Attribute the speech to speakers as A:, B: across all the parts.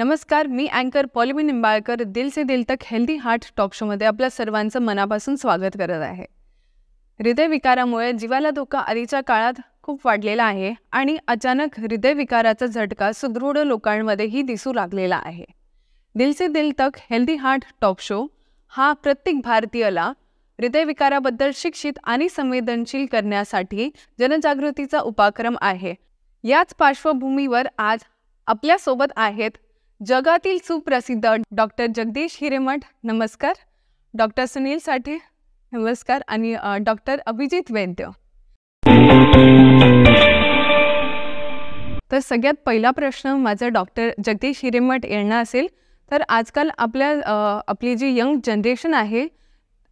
A: नमस्कार, मी अँकर पॉलिमी निंबाळकर दिल से दिल तक हेल्दी हार्ट टॉक शोमध्ये आपल्या सर्वांचं मनापासून स्वागत करत आहे. हृदयविकारामुळे जीवाला धोका आधीच्या काळात खूप वाढलेला आहे आणि अचानक हृदयविकाराचा झटका सुदृढ लोकांमध्येही दिसू लागलेला आहे. दिल से दिल तक हेल्दी हार्ट टॉक शो हा प्रत्येक भारतीयाला हृदयविकाराबद्दल शिक्षित आणि संवेदनशील करण्यासाठी जनजागृतीचा उपक्रम आहे. याच पार्श्वभूमीवर आज आपल्यासोबत आहेत जगातील सुप्रसिद्ध डॉक्टर जगदीश हिरेमठ, नमस्कार. डॉक्टर सुनील साठे, नमस्कार. आणि डॉक्टर अभिजित वैद्य. तर सगळ्यात पहिला प्रश्न माझा डॉक्टर जगदीश हिरेमठ यांना असेल. तर आजकाल आपली जी यंग जनरेशन आहे,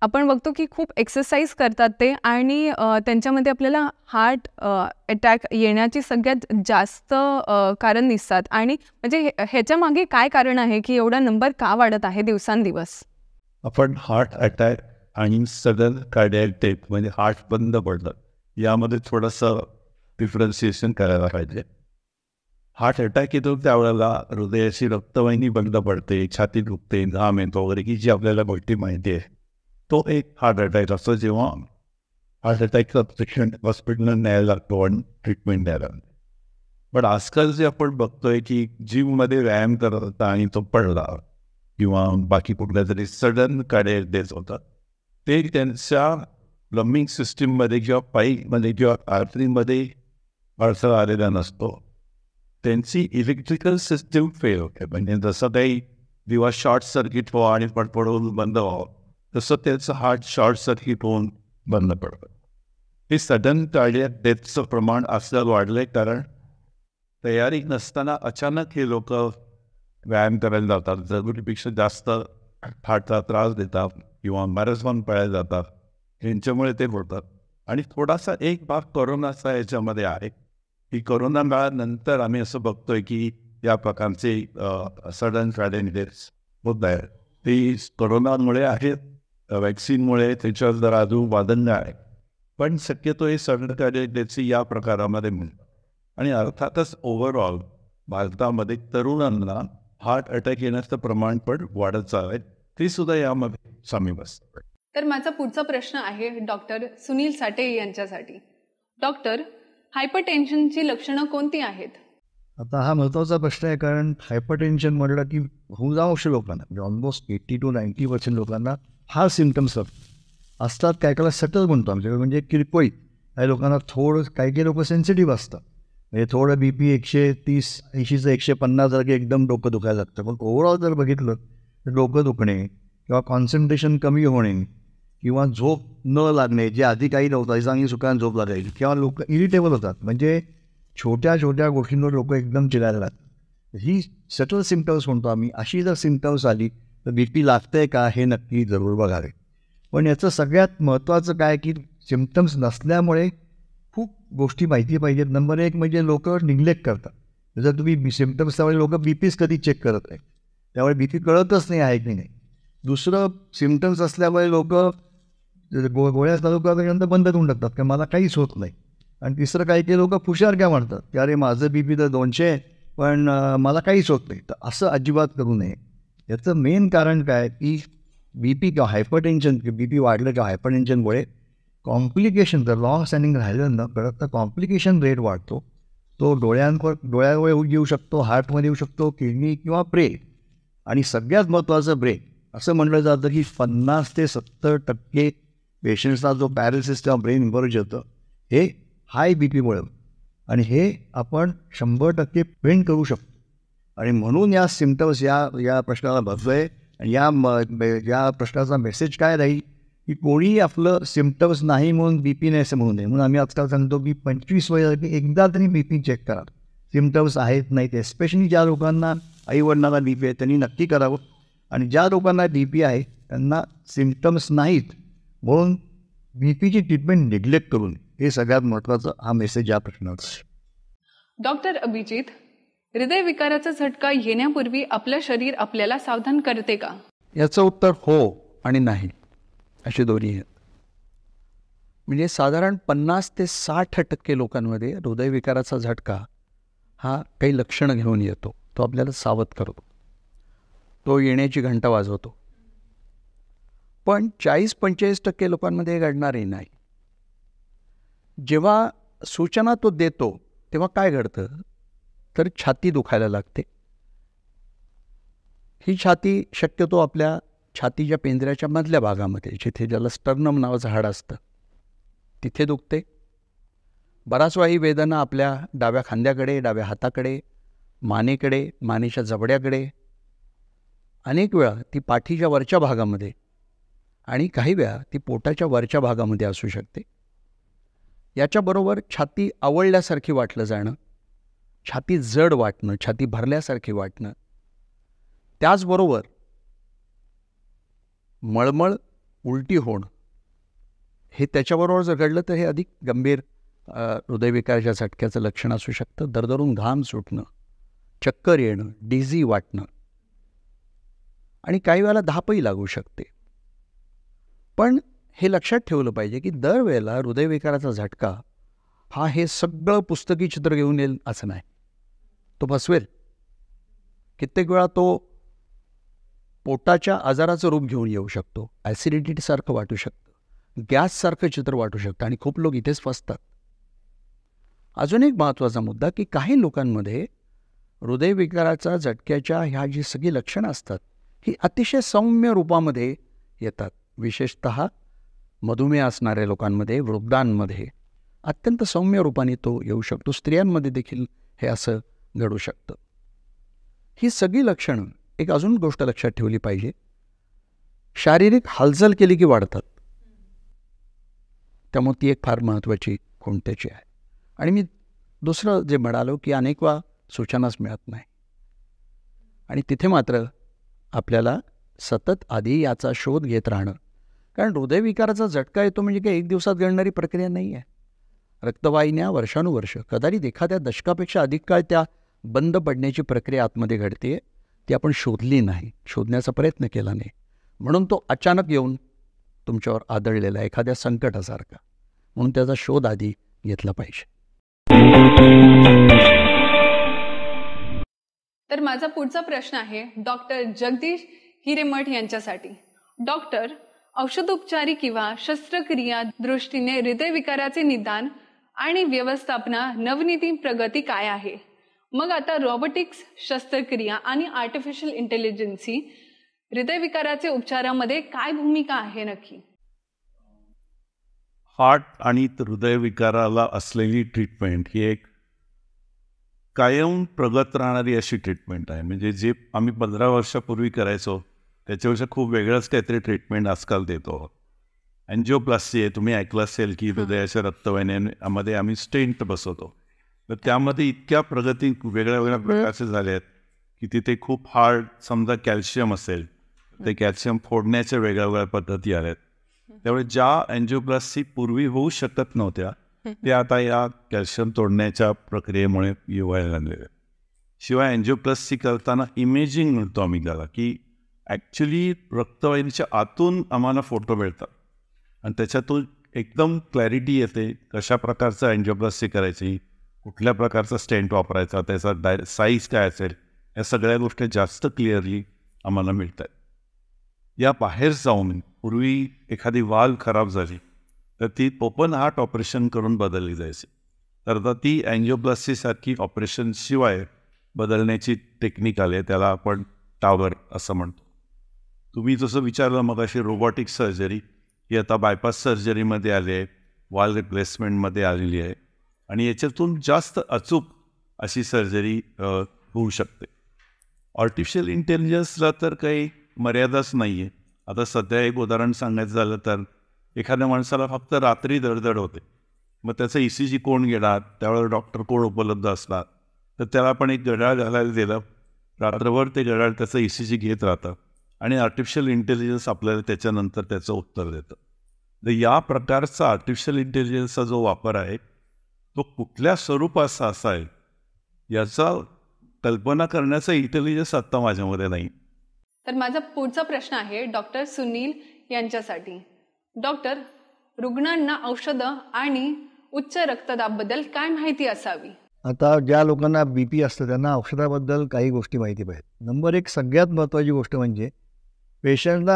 A: आपण बघतो की खूप एक्सरसाइज करतात ते आणि त्यांच्यामध्ये आपल्याला हार्ट अटॅक येण्याची सगळ्यात जास्त कारण दिसतात. आणि म्हणजे ह्याच्या मागे काय कारण आहे की एवढा नंबर का वाढत आहे दिवसांदिवस?
B: आपण हार्ट अटॅक आणि सडन कार्डियक डेथ म्हणजे हार्ट बंद पडलं यामध्ये थोडंसं डिफरन्शिएशन करायला पाहिजे. हार्ट अटॅक येतो त्यावेळेला हृदयाची रक्तवाहिनी बंद पडते, छाती दुखते, घाम येतो वगैरे ही जी आपल्याला गोष्टी माहिती आहे, तो एक हार्ट अटॅक असतो. जेव्हा हार्ट अटॅकचा पेशंट हॉस्पिटलला न्यायला लागतो आणि ट्रीटमेंट द्यायला लागतो. पण आजकाल जे आपण बघतोय की जिममध्ये व्यायाम करत होता आणि तो पडला किंवा बाकी कुठल्या तरी सडन कार्डियक डेथ होतात, ते त्यांच्या प्लंबिंग सिस्टीममध्ये किंवा पाईपमध्ये किंवा आर्टरीमध्ये अडथळा आलेला नसतो. त्यांची इलेक्ट्रिकल सिस्टीम फेल होते. म्हणजे जसं काही दिवा शॉर्ट सर्किट व्हावं आणि पडपडून बंद व्हावं तसं त्याचं हार्ट शॉर्ट सर्किट होऊन बंद पडतं. हे सडन कार्डियक डेथचं प्रमाण असं वाढलं आहे कारण तयारी नसताना अचानक हे लोक व्यायाम करायला जातात, जरुरीपेक्षा जास्त हार्टचा त्रास देतात किंवा मॅरेथॉन पळायला जातात, यांच्यामुळे ते होतात. आणि थोडासा एक भाग कोरोनाचा याच्यामध्ये आहे की कोरोना काळानंतर आम्ही असं बघतोय की या प्रकारचे सडन कार्डियक डेथ्स होत आहेत. ती कोरोनामुळे आहेत, वॅक्सिनमुळे त्याच्यावर जरा अजून वादंग आहे, पण शक्यतो हे सडन कार्डियक डेथची या प्रकारामध्ये मिळतात. आणि अर्थातच ओव्हरऑल भारतामध्ये तरुणांना हार्ट अटॅक येण्याचं प्रमाण पण वाढत चाललं आहे, ते सुद्धा यामध्ये सामील बसतं.
A: तर माझा पुढचा प्रश्न आहे डॉक्टर सुनील साठे यांच्यासाठी. डॉक्टर, हायपरटेन्शनची लक्षणं कोणती आहेत?
C: आता हा महत्त्वाचा प्रश्न आहे, कारण हायपरटेन्शन म्हटलं की बहुतांश लोकांना म्हणजे ऑलमोस्ट 80 to 90% लोकांना हा सिम्पटम्स असतात. काय काय सटल म्हणतो आमच्याकडे, म्हणजे किरकोळी. काही लोकांना थोडं, काही लोक सेन्सिटिव्ह असतात, म्हणजे थोडं BP 130-80चं 150 झालं की एकदम डोकं दुखायला लागतं. पण ओव्हरऑल जर बघितलं तर डोकं दुखणे किंवा कॉन्सन्ट्रेशन कमी होणे किंवा झोप न लागणे, जे आधी काही नव्हतं, चांगली सुखाने झोप लागायची, किंवा लोक इरिटेबल होतात, म्हणजे छोट्या छोट्या गोष्टींवर लोक एकदम चिडायला लागतात. ही सटल सिम्पटम्स म्हणतो आम्ही. अशी जर सिम्पटम्स आली तर BP लागतंय का हे नक्की जरूर बघावे. पण याचं सगळ्यात महत्त्वाचं काय की सिम्पटम्स नसल्यामुळे खूप गोष्टी माहिती पाहिजेत. नंबर 1 म्हणजे लोक निग्लेक्ट करतात. जर तुम्ही सिम्पटम्स त्यामुळे लोक BPच कधी चेक करत नाही, त्यामुळे BP कळतच नाही आहे की नाही. दुसरं, सिम्पटम्स असल्यामुळे लोक गोळ्या चालू करण्यानंतर बंद करून टाकतात की मला काहीच होत नाही. आणि तिसरं, काही लोक हुशार काय म्हणतात की अरे माझं BP तर 200 पण मला काहीच होत नाही. तर असं अजिबात करू नये. याचं मेन कारण काय की BP किंवा हायपरटेन्शन, BP वाढलं किंवा हायपरटेन्शनमुळे कॉम्प्लिकेशन, जर लॉंग स्टँडिंग राहिलं न कळत तर कॉम्प्लिकेशन रेट वाढतो. तो डोळ्यावर येऊ शकतो, हार्टमध्ये येऊ शकतो, किडनी किंवा ब्रेन. आणि सगळ्यात महत्त्वाचं ब्रेन. असं म्हटलं जातं की 50 ते 70% पेशंट्सना जो पॅरालिसिस किंवा ब्रेन इन्व्हर्ज होतं हे हाय BPमुळे, आणि हे आपण 100% प्रिव्हेंट करू शकतो. आणि म्हणून या सिम्पटम्स या प्रश्नाला बघतो आहे. आणि या प्रश्नाचा मेसेज काय राहील की कोणी आपलं सिम्पटम्स नाही म्हणून BP नाही असं म्हणू नये. म्हणून आम्ही आजकाल सांगतो की 25 वयात एकदा तरी BP चेक करा, सिम्पटम्स आहेत नाही ते. स्पेशली ज्या लोकांना, आईवडिलांना BP आहे त्यांनी नक्की करावं. आणि ज्या लोकांना BP आहे त्यांना सिम्पटम्स नाहीत म्हणून BPची ट्रीटमेंट निग्लेक्ट करून, हे सगळ्यात महत्त्वाचं हा मेसेज या प्रश्नाचा.
A: डॉक्टर अभिजित, हृदयविकाराचा झटका येण्यापूर्वी आपलं शरीर आपल्याला सावधान करते का?
D: याचं उत्तर हो आणि नाही अशी दोन्ही आहेत. म्हणजे साधारण 50 ते 60% लोकांमध्ये हृदयविकाराचा झटका हा काही लक्षणं घेऊन येतो, तो आपल्याला सावध करतो. तो येण्याची घंटा वाजवतो. पण 40-45% लोकांमध्ये हे घडणारही नाही. जेव्हा सूचना तो देतो तेव्हा काय घडतं, तर छाती दुखायला लागते. ही छाती शक्यतो आपल्या छातीच्या पेंजऱ्याच्या मधल्या भागामध्ये, जिथे ज्याला स्टर्नम नावाचं हाड असतं, तिथे दुखते. बराच वेळा ही वेदना आपल्या डाव्या खांद्याकडे, डाव्या हाताकडे, मानेकडे, मानेच्या जबड्याकडे, अनेक वेळा ती पाठीच्या वरच्या भागामध्ये आणि काही वेळा ती पोटाच्या वरच्या भागामध्ये असू शकते. याच्याबरोबर छाती आवळल्यासारखी वाटलं जाणं, छाती जड वाटणं, छाती भरल्यासारखी वाटणं, त्याचबरोबर मळमळ, उलटी होणं, हे त्याच्याबरोबर जर घडलं तर हे अधिक गंभीर हृदयविकाराच्या झटक्याचं लक्षण असू शकतं. दरदरून घाम सुटणं, चक्कर येणं, डिझी वाटणं आणि काही वेळेला धापही लागू शकते. पण हे लक्षात ठेवलं पाहिजे की दरवेळेला हृदयविकाराचा झटका हा हे सगळं पुस्तकी चित्र घेऊन येईल असं नाही. तो फसवेल. कित्येक वेळा तो पोटाच्या आजाराचं रूप घेऊन येऊ शकतो. ॲसिडिटीसारखं वाटू शकतं, गॅससारखं चित्र वाटू शकतं आणि खूप लोक इथेच फसतात. अजून एक महत्त्वाचा मुद्दा की काही लोकांमध्ये हृदयविकाराचा झटक्याच्या ह्या जी सगळी लक्षणं असतात ही अतिशय सौम्य रूपामध्ये येतात. विशेषतः मधुमेह असणाऱ्या लोकांमध्ये, वृद्धांमध्ये अत्यंत सौम्य रूपाने तो येऊ शकतो. स्त्रियांमध्ये देखील हे असं घडू शकतं. ही सगळी लक्षणं, एक अजून गोष्ट लक्षात ठेवली पाहिजे, शारीरिक हालचाल केली की वाढतात. त्यामुळे ती एक फार महत्त्वाची कोणत्याची आहे. आणि मी दुसरं जे म्हणालो की अनेक वेळा सूचनाच मिळत नाही आणि तिथे मात्र आपल्याला सतत आधी याचा शोध घेत राहणं. कारण हृदयविकाराचा झटका येतो म्हणजे काही एक दिवसात घडणारी प्रक्रिया नाही आहे. रक्तवाहिन्या वर्षानुवर्ष, कदाचित एखाद्या दशकापेक्षा अधिक काळ त्या बंद पडण्याची प्रक्रिया आतमध्ये घडते. ती आपण शोधली नाही, शोधण्याचा प्रयत्न केला नाही, म्हणून तो अचानक येऊन तुमच्यावर आदळलेला एखाद्या संकटासारखा. म्हणून त्याचा शोध आधी घेतला पाहिजे.
A: तर माझा पुढचा प्रश्न आहे डॉक्टर जगदीश हिरेमठ यांच्यासाठी. डॉक्टर, औषधोपचारी किंवा शस्त्रक्रिया दृष्टीने हृदयविकाराचे निदान आणि व्यवस्थापना नवनीती प्रगती काय आहे? मग आता रोबोटिक्स, शस्त्रक्रिया आणि आर्टिफिशियल इंटेलिजन्सी हृदयविकाराचे उपचारामध्ये काय भूमिका आहे नक्की?
B: हार्ट आणि हृदयविकाराला असलेली ट्रीटमेंट ही एक कायम प्रगत राहणारी अशी ट्रीटमेंट आहे. म्हणजे जे आम्ही 15 वर्षापूर्वी करायचो त्याच्यापेक्षा खूप वेगळंच काहीतरी ट्रीटमेंट आजकाल देतो. अँजिओप्लास्टी आहे, तुम्ही ऐकलं असेल की हृदयाच्या रक्तवाहिन्यांमध्ये आम्ही स्टेंट बसवतो. तर त्यामध्ये इतक्या प्रगती वेगळ्या वेगळ्या प्रकारचे झाले आहेत की तिथे खूप हार्ड, समजा कॅल्शियम असेल ते कॅल्शियम फोडण्याच्या वेगळ्या वेगळ्या पद्धती आल्या आहेत. त्यामुळे ज्या अँजिओप्लास्टी पूर्वी होऊ शकत नव्हत्या ते आता या कॅल्शियम तोडण्याच्या प्रक्रियेमुळे व्हायला लागलेले. शिवाय अँजिओप्लास्टी करताना इमेजिंग म्हणतो आम्ही त्याला, की ॲक्च्युली रक्तवाहिनीच्या आतून आम्हाला फोटो मिळतात आणि त्याच्यातून एकदम क्लॅरिटी येते कशा प्रकारचं अँजिओप्लास्टी करायची, कुठल्या प्रकारचा स्टेंट वापरायचा, त्याचा साईज काय असेल, या सगळ्या गोष्टी जास्त क्लिअरली आम्हाला मिळत आहेत. या बाहेर जाऊन पूर्वी एखादी वाल्व खराब झाली तर ती ओपन हार्ट ऑपरेशन करून बदलली जायची. तर आता ती अँजिओप्लास्टीसारखी ऑपरेशनशिवाय बदलण्याची टेक्निक आली आहे, त्याला आपण टावर असं म्हणतो. तुम्ही जसं विचारलं मग अशी रोबोटिक सर्जरी ही आता बायपास सर्जरीमध्ये आली आहे, वाल रिप्लेसमेंटमध्ये आलेली आहे आणि याच्यातून जास्त अचूक अशी सर्जरी होऊ शकते. आर्टिफिशियल इंटेलिजन्सला तर काही मर्यादाच नाही आहे. आता सध्या एक उदाहरण सांगायचं झालं तर एखाद्या माणसाला फक्त रात्री धडधड होते, मग त्याचं ECG कोण घेणार, त्यावेळेला डॉक्टर कोण उपलब्ध असणार, तर त्याला आपण एक घड्याळ घालायला दिलं, रात्रभर ते घड्याळ त्याचं ECG घेत राहतं आणि आर्टिफिशियल इंटेलिजन्स आपल्याला त्याच्यानंतर त्याचं उत्तर देतं. तर या प्रकारचा आर्टिफिशियल इंटेलिजन्सचा जो वापर आहे तो कुठल्या स्वरूपाचा असा आहे याचा कल्पना करण्याचा इंटेलिजन्स आत्ता माझ्यामध्ये नाही.
A: तर माझा पुढचा प्रश्न आहे डॉक्टर सुनील यांच्यासाठी. डॉक्टर, रुग्णांना औषधं आणि उच्च रक्तदाबबद्दल काय माहिती असावी?
C: आता ज्या लोकांना बी पी असतं त्यांना औषधाबद्दल काही गोष्टी माहिती पाहिजेत. नंबर एक सगळ्यात महत्त्वाची गोष्ट म्हणजे पेशंटला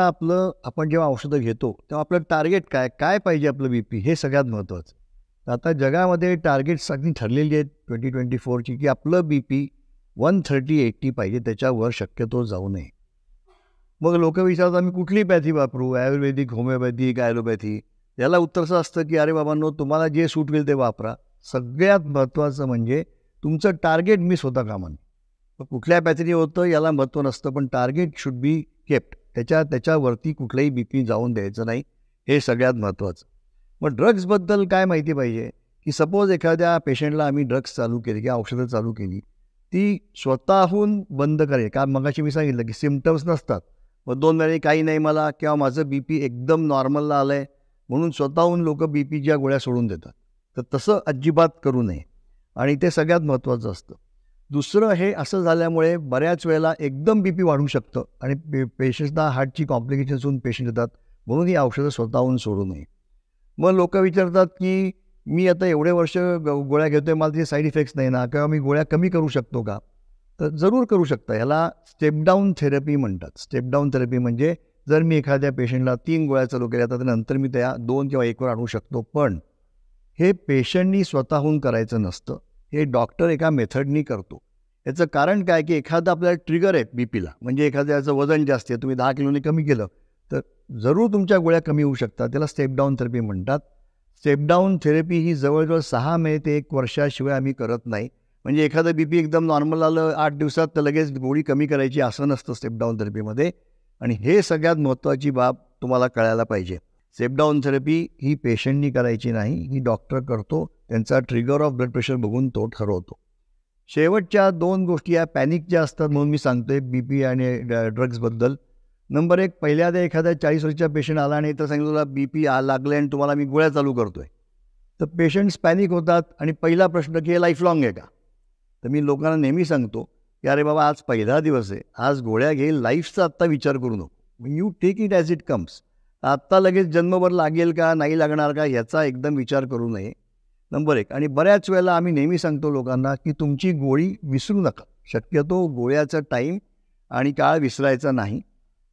C: आपण जेव्हा औषधं घेतो तेव्हा आपलं टार्गेट काय पाहिजे आपलं बी पी हे सगळ्यात महत्त्वाचं. आता जगामध्ये टार्गेट्स अगदी ठरलेली आहेत 2024ची की आपलं बी पी 130-80 पाहिजे, त्याच्यावर शक्यतो जाऊ नये. मग लोक विचारतात आम्ही कुठली पॅथी वापरू, आयुर्वेदिक, होमिओपॅथिक, ॲलोपॅथी. याला उत्तर असं असतं की अरे बाबांनो, तुम्हाला जे सूट होईल ते वापरा. सगळ्यात महत्त्वाचं म्हणजे तुमचं टार्गेट मिस होता कामा नये. मग कुठल्या पॅथीने होतं याला महत्त्व नसतं, पण टार्गेट शुड बी केप्ट. त्याच्यावरती कुठलंही बी पी जाऊन द्यायचं नाही, हे सगळ्यात महत्त्वाचं. मग ड्रग्सबद्दल काय माहिती पाहिजे की सपोज एखाद्या पेशंटला आम्ही ड्रग्स चालू केली किंवा औषधं चालू केली, ती स्वतःहून बंद करेल. कारण मगाशी मी सांगितलं की सिम्पटम्स नसतात, मग 2 महिने काही नाही मला, किंवा माझं बी पी एकदम नॉर्मलला आलं आहे म्हणून स्वतःहून लोक बी पीच्या गोळ्या सोडून देतात. तर तसं अजिबात करू नये, आणि ते सगळ्यात महत्त्वाचं असतं. दुसरं, हे असं झाल्यामुळे बऱ्याच वेळेला एकदम बी पी वाढू शकतं आणि पेशंट्सना हार्टची कॉम्प्लिकेशन्स होऊन पेशंट येतात, म्हणून ही औषधं स्वतःहून सोडू नये. मग लोक विचारतात की मी आता एवढे वर्ष गोळ्या घेतो आहे, मला त्याचे साईड इफेक्ट्स नाही ना, किंवा मी गोळ्या कमी करू शकतो का? तर जरूर करू शकता. ह्याला स्टेप डाऊन थेरपी म्हणतात. स्टेप डाऊन थेरपी म्हणजे जर मी एखाद्या पेशंटला 3 गोळ्या चालू केल्या तर नंतर मी त्या 2 किंवा 1वर आणू शकतो. पण हे पेशंटनी स्वतःहून करायचं नसतं, हे डॉक्टर एका मेथडनी करतो. याचं कारण काय की एखादं आपल्याला ट्रिगर आहे बी पीला, म्हणजे एखाद्याचं वजन जास्त आहे, तुम्ही 10 किलोने कमी केलं तर जरूर तुमच्या गोळ्या कमी होऊ शकतात. त्याला स्टेप डाऊन थेरपी म्हणतात. स्टेप डाऊन थेरपी ही जवळजवळ 6 महिने ते 1 वर्षाशिवाय आम्ही करत नाही. म्हणजे एखादं बी पी एकदम नॉर्मल आलं 8 दिवसात तर लगेच गोळी कमी करायची असं नसतं स्टेप डाऊन थेरपीमध्ये. आणि हे सगळ्यात महत्त्वाची बाब तुम्हाला कळायला पाहिजे. स्टेप डाऊन थेरपी ही पेशंटनी करायची नाही, ही डॉक्टर करतो. त्यांचा ट्रिगर ऑफ ब्लड प्रेशर बघून तो ठरवतो. शेवटच्या 2 गोष्टी या पॅनिक ज्या असतात म्हणून मी सांगतोय बी पी आणि ड्रग्सबद्दल. नंबर 1, पहिल्यांदा एखाद्या 40 वर्षाचा पेशंट आला आणि तर सांगितलं बी पी लागले आणि तुम्हाला मी गोळ्या चालू करतोय, तर पेशंट्स पॅनिक होतात आणि पहिला प्रश्न की हे लाईफ लॉंग आहे का? तर मी लोकांना नेहमी सांगतो की अरे बाबा, आज पहिला दिवस आहे, आज गोळ्या घे, लाईफचा आत्ता विचार करू नको. You take it as it comes. आत्ता लगेच जन्मभर लागेल का नाही लागणार का याचा एकदम विचार करू नये. नंबर 1. आणि बऱ्याच वेळेला आम्ही नेहमी सांगतो लोकांना की तुमची गोळी विसरू नका. शक्यतो गोळ्याचा टाईम आणि काळ विसरायचा नाही.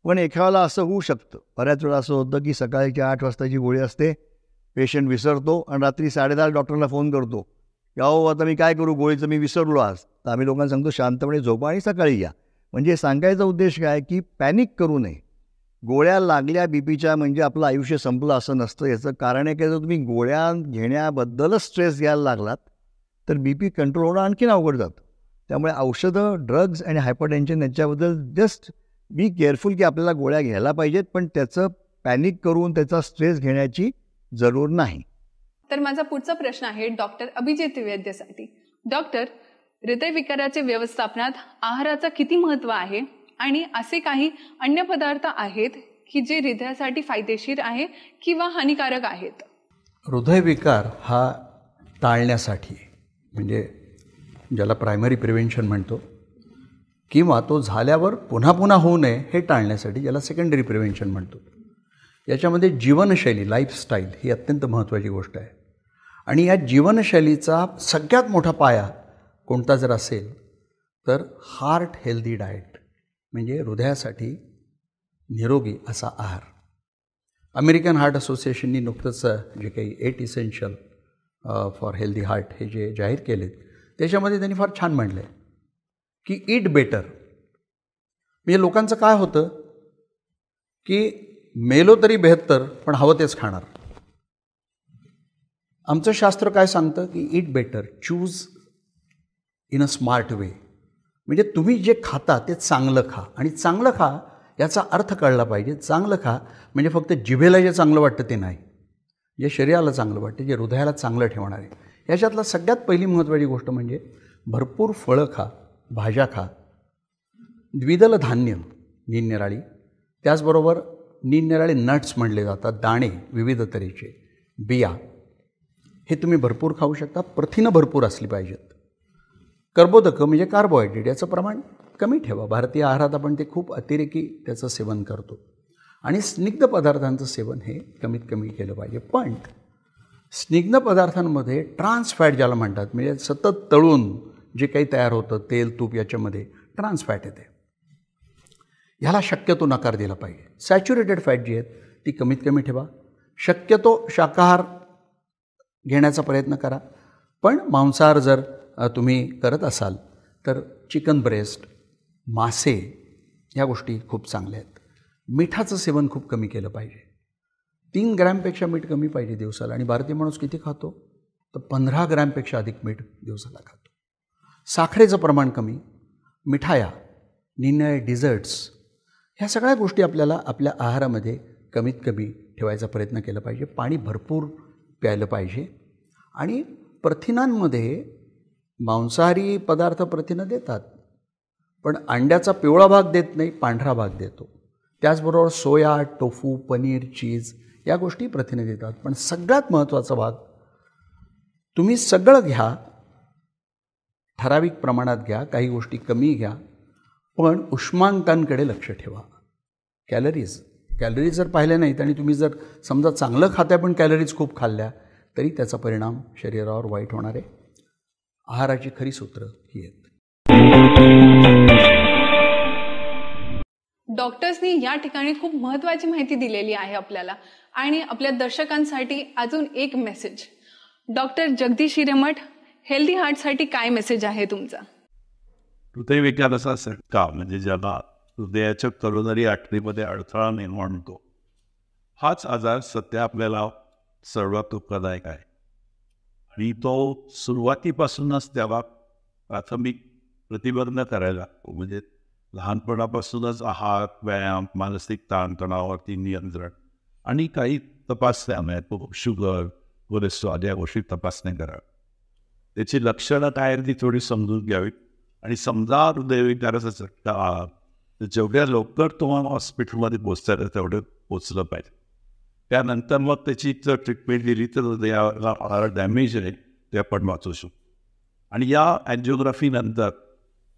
C: पण एखाद्याला असं होऊ शकतं, बऱ्याच वेळा असं होतं की सकाळची 8 वाजताची गोळी असते, पेशंट विसरतो आणि रात्री 10:30 डॉक्टरला फोन करतो की अहो आता मी काय करू, गोळीचं मी विसरलो आज. तर आम्ही लोकांना सांगतो शांतपणे झोपा आणि सकाळी या. म्हणजे सांगायचा उद्देश काय की पॅनिक करू नये. गोळ्या लागल्या बी पीच्या म्हणजे आपलं आयुष्य संपलं असं नसतं. याचं कारण आहे की जर तुम्ही गोळ्या घेण्याबद्दलच स्ट्रेस घ्यायला लागलात तर बी पी कंट्रोल होणं आणखीन अवघड जातं. त्यामुळे औषधं, ड्रग्ज आणि हायपरटेन्शन याच्याबद्दल जस्ट बी केअरफुल की आपल्याला गोळ्या घ्यायला पाहिजेत, पण त्याचं पॅनिक करून त्याचा स्ट्रेस घेण्याची जरूर नाही.
A: तर माझा पुढचा प्रश्न आहे डॉक्टर अभिजित वैद्यसाठी. डॉक्टर, हृदयविकाराच्या व्यवस्थापनात आहाराचं किती महत्त्व आहे आणि असे काही अन्य पदार्थ आहेत की जे हृदयासाठी फायदेशीर आहे किंवा हानिकारक आहेत?
D: हृदयविकार हा टाळण्यासाठी, म्हणजे ज्याला प्रायमरी प्रिव्हेन्शन म्हणतो, किंवा तो झाल्यावर पुन्हा पुन्हा होऊ नये हे टाळण्यासाठी ज्याला सेकंडरी प्रिव्हेन्शन म्हणतो, याच्यामध्ये जीवनशैली, लाईफस्टाईल ही अत्यंत महत्त्वाची गोष्ट आहे. आणि या जीवनशैलीचा सगळ्यात मोठा पाया कोणता जर असेल तर हार्ट हेल्दी डाएट, म्हणजे हृदयासाठी निरोगी असा आहार. अमेरिकन हार्ट असोसिएशननी नुकतंच जे काही 8 इसेन्शियल फॉर हेल्दी हार्ट हे जे जाहीर केलेत त्याच्यामध्ये त्यांनी फार छान म्हटलं आहे की ईट बेटर. म्हणजे लोकांचं काय होतं की मेलो तरी बेहत्तर, पण हवं तेच खाणार. आमचं शास्त्र काय सांगतं की eat better, choose in a smart way. म्हणजे तुम्ही जे खाता ते चांगलं खा, आणि चांगलं खा याचा अर्थ कळला पाहिजे. चांगलं खा म्हणजे फक्त जिभेला जे चांगलं वाटतं ते नाही, जे शरीराला चांगलं वाटतं, जे हृदयाला चांगलं ठेवणार आहे. याच्यातला सगळ्यात पहिली महत्त्वाची गोष्ट म्हणजे भरपूर फळं खा, भाज्या खा, द्विदल धान्य, निरनिराळी, त्याचबरोबर निरनिराळे नट्स म्हणले जातात, दाणे विविध तऱ्हेचे, बिया, हे तुम्ही भरपूर खाऊ शकता. प्रथिनं भरपूर असली पाहिजेत. कर्बोदकं म्हणजे कार्बोहायड्रेट याचं प्रमाण कमी ठेवा. भारतीय आहारात आपण ते खूप अतिरेकी त्याचं सेवन करतो. आणि स्निग्ध पदार्थांचं सेवन हे कमीत कमी केलं पाहिजे. पण स्निग्ध पदार्थांमध्ये ट्रान्स फॅट ज्याला म्हणतात, म्हणजे सतत तळून जे काही तयार होतं तेल तूप याच्यामध्ये ट्रान्स फॅट येते. ह्याला शक्यतो नकार दिला पाहिजे. सॅच्युरेटेड फॅट जी आहेत ती कमीत कमी ठेवा. शक्यतो शाकाहार घेण्याचा प्रयत्न करा. पण मांसाहार जर तुम्ही करत असाल तर चिकन ब्रेस्ट, मासे ह्या गोष्टी खूप चांगल्या आहेत. मिठाचं सेवन खूप कमी केलं पाहिजे. 3 ग्रॅमपेक्षा मीठ कमी पाहिजे दिवसाला. आणि भारतीय माणूस किती खातो तर 15 ग्रॅमपेक्षा अधिक मीठ दिवसाला खातो. साखरेचं प्रमाण कमी, मिठाया, निरनिराळे डिझर्ट्स ह्या सगळ्या गोष्टी आपल्याला आपल्या आहारामध्ये कमीत कमी ठेवायचा प्रयत्न केला पाहिजे. पाणी भरपूर प्यायलं पाहिजे. आणि प्रथिनांमध्ये मांसाहारी पदार्थ प्रथिनं देतात, पण अंड्याचा पिवळा भाग देत नाही, पांढरा भाग देतो. त्याचबरोबर सोया, टोफू, पनीर, चीज या गोष्टी प्रथिने देतात. पण सगळ्यात महत्त्वाचा भाग, तुम्ही सगळं घ्या, ठराविक प्रमाणात घ्या, काही गोष्टी कमी घ्या, पण उष्मांकांकडे लक्ष ठेवा. कॅलरीज जर पाहिल्या नाहीत आणि तुम्ही जर समजा चांगलं खात्या पण कॅलरीज खूप खाल्ल्या तरी त्याचा परिणाम शरीरावर वाईट होणार आहे. आहाराची खरी सूत्र ही आहेत.
A: डॉक्टर्सनी या ठिकाणी खूप महत्त्वाची माहिती दिलेली आहे आपल्याला. आणि आपल्या दर्शकांसाठी अजून एक message. Doctor Jagdish Hiremath, healthy हार्टसाठी काय मेसेज आहे तुमचा?
B: हृदयविकाराचा झटका म्हणजे ज्याला हृदयाच्या करोनरी आर्टरीमध्ये अडथळा निर्माण होतो, हाच आजार सध्या आपल्याला सर्वात धोकादायक आहे. आणि तो सुरुवातीपासूनच त्याला प्राथमिक प्रतिबंध करायला लागतो. म्हणजे लहानपणापासूनच आहार, व्यायाम, मानसिक ताणतणावावरती नियंत्रण आणि काही तपासण्या म्हणजे शुगर, कोलेस्ट्रॉल या गोष्टी तपासण्या करा. त्याची लक्षणं काय आहेत ती थोडी समजून घ्यावी. आणि समजा हृदयविकाराचा झटका आला तर जेवढ्या लवकर तुम्हाला हॉस्पिटलमध्ये पोचता तेवढं पोचलं पाहिजे. त्यानंतर मग त्याची जर ट्रीटमेंट दिली तर हृदयाला होणारा डॅमेज आहे ते आपण वाचू शकतो. आणि या अँजिओग्राफीनंतर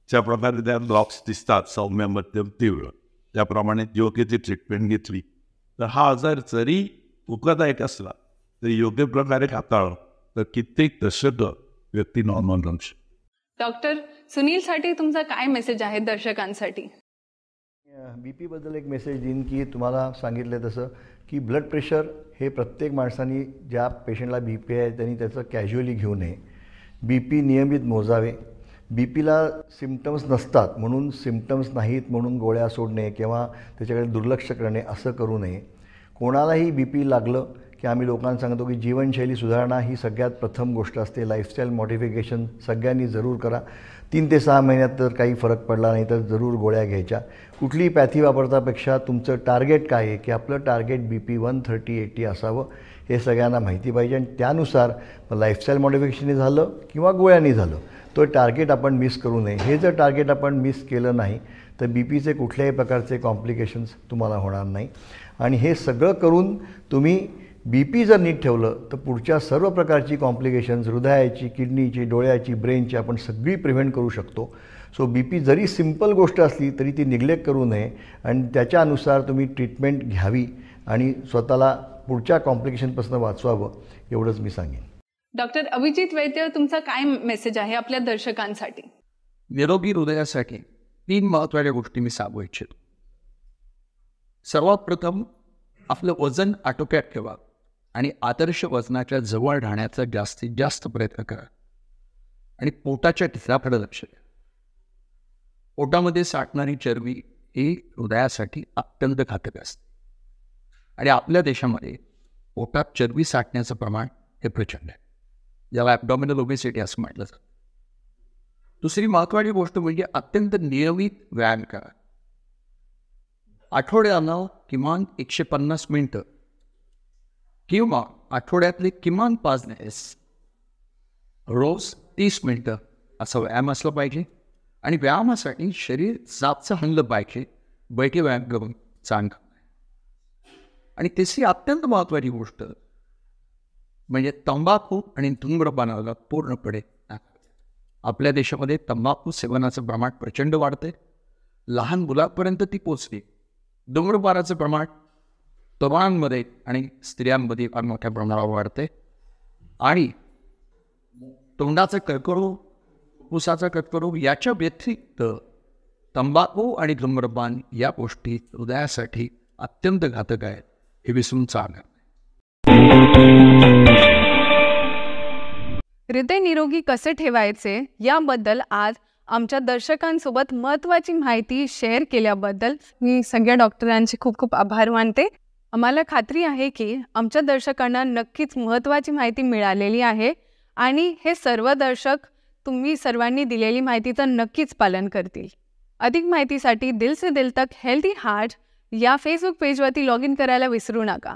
B: ज्याप्रकारे त्या ब्लॉक्स दिसतात सौम्य, मध्यम, तीव्र, त्याप्रमाणे योग्य ती ट्रीटमेंट घेतली तर हा आजार जरी धोकादायक असला तरी योग्य प्रकारे हाताळला तर कित्येक दशक व्यक्ती नॉर्मल राहू शकते.
A: डॉक्टर सुनीलसाठी तुमचा काय मेसेज आहे दर्शकांसाठी?
C: BP बद्दल एक मेसेज देईन की तुम्हाला सांगितलं तसं की ब्लड प्रेशर हे प्रत्येक माणसाने, ज्या पेशंटला BP आहे त्यांनी त्याचं कॅज्युअली घेऊ नये. BP नियमित मोजावे. BPला सिम्पटम्स नसतात म्हणून सिम्पटम्स नाहीत म्हणून गोळ्या सोडणे किंवा त्याच्याकडे दुर्लक्ष करणे असं करू नये. कोणालाही BP लागलं की आम्ही लोकांना सांगतो की जीवनशैली सुधारणा ही सगळ्यात प्रथम गोष्ट असते. लाईफस्टाईल मॉडिफिकेशन सगळ्यांनी जरूर करा. 3 ते 6 महिन्यात तर काही फरक पडला नाही तर जरूर गोळ्या घ्यायच्या. कुठलीही पॅथी वापरतापेक्षा तुमचं टार्गेट काय आहे की आपलं टार्गेट BP 130-80 असावं हे सगळ्यांना माहिती पाहिजे. आणि त्यानुसार लाईफस्टाईल मॉडिफिकेशनने झालं किंवा गोळ्यांनी झालं तो टार्गेट आपण मिस करू नये. हे जर टार्गेट आपण मिस केलं नाही तर BPचे कुठल्याही प्रकारचे कॉम्प्लिकेशन्स तुम्हाला होणार नाही. आणि हे सगळं करून तुम्ही BP जर नीट ठेवलं तर पुढच्या सर्व प्रकारची कॉम्प्लिकेशन्स, हृदयाची, किडनीची, डोळ्याची, ब्रेनची आपण सगळी प्रिव्हेंट करू शकतो. सो BP जरी सिंपल गोष्ट असली तरी ती निग्लेक्ट करू नये आणि त्याच्यानुसार तुम्ही ट्रीटमेंट घ्यावी आणि स्वतःला पुढच्या कॉम्प्लिकेशनपासून वाचवावं एवढंच मी सांगेन.
A: डॉक्टर अभिजित वैद्य, तुमचा काय मेसेज आहे आपल्या दर्शकांसाठी?
D: निरोगी हृदयासाठी 3 महत्त्वाच्या गोष्टी मी सांगू इच्छितो. सर्वात प्रथम आपलं वजन आटोक्यात ठेवा आणि आदर्श वजनाच्या जवळ राहण्याचा जास्तीत जास्त प्रयत्न करा. आणि पोटाच्या ठिकाणाकडे लक्ष द्या. पोटामध्ये साठणारी चरबी ही हृदयासाठी अत्यंत घातक असते. आणि आपल्या देशामध्ये पोटात चरबी साठण्याचं प्रमाण हे प्रचंड आहे, ज्याला ॲबडॉमिनल ओबेसिटी असं म्हटलं जातं. दुसरी महत्त्वाची गोष्ट म्हणजे अत्यंत नियमित व्यायाम करा. आठवड्याला किमान 150 मिनिटं किंवा आठवड्यातले किमान 5 दिवस रोज 30 मिनिटं असा व्यायाम असला पाहिजे. आणि व्यायामासाठी शरीर जास्त हललं पाहिजे, बैठे व्यायाम करून चांगलं. आणि तिसरी अत्यंत महत्त्वाची गोष्ट म्हणजे तंबाखू आणि धूम्रपानाला पूर्णपणे नाकारते. आपल्या देशामध्ये तंबाखू सेवनाचं प्रमाण प्रचंड वाढते, लहान मुलांपर्यंत ती पोचते. धूम्रपानाचं प्रमाण तरुणांमध्ये आणि स्त्रियांमध्ये फार मोठ्या प्रमाणावर वाढते. आणि तोंडाचा कर्करोग, फुफ्फुसाचा कर्करोग याच्या व्यतिरिक्त तंबाखू आणि धूम्रपान या गोष्टी हृदयासाठी अत्यंत घातक आहेत, हे विसरून चालणार.
A: हृदय निरोगी कसे ठेवायचे याबद्दल आज आमच्या दर्शकांसोबत महत्त्वाची माहिती शेअर केल्याबद्दल मी सगळ्या डॉक्टरांचे खूप खूप आभार मानते. आम्हाला खात्री आहे की आमच्या दर्शकांना नक्कीच महत्त्वाची माहिती मिळालेली आहे आणि हे सर्व दर्शक तुम्ही सर्वांनी दिलेली माहितीचं नक्कीच पालन करतील. अधिक माहितीसाठी दिल से दिल तक हेल्दी हार्ट या फेसबुक पेजवरती लॉग इन करायला विसरू नका.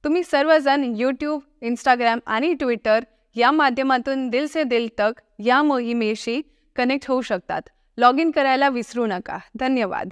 A: तुम्ही सर्वजण यूट्यूब, इंस्टाग्राम आणि ट्विटर या माध्यमातून दिल से दिल तक या मोहिमेशी कनेक्ट होऊ शकतात. लॉग इन करायला विसरू नका. धन्यवाद.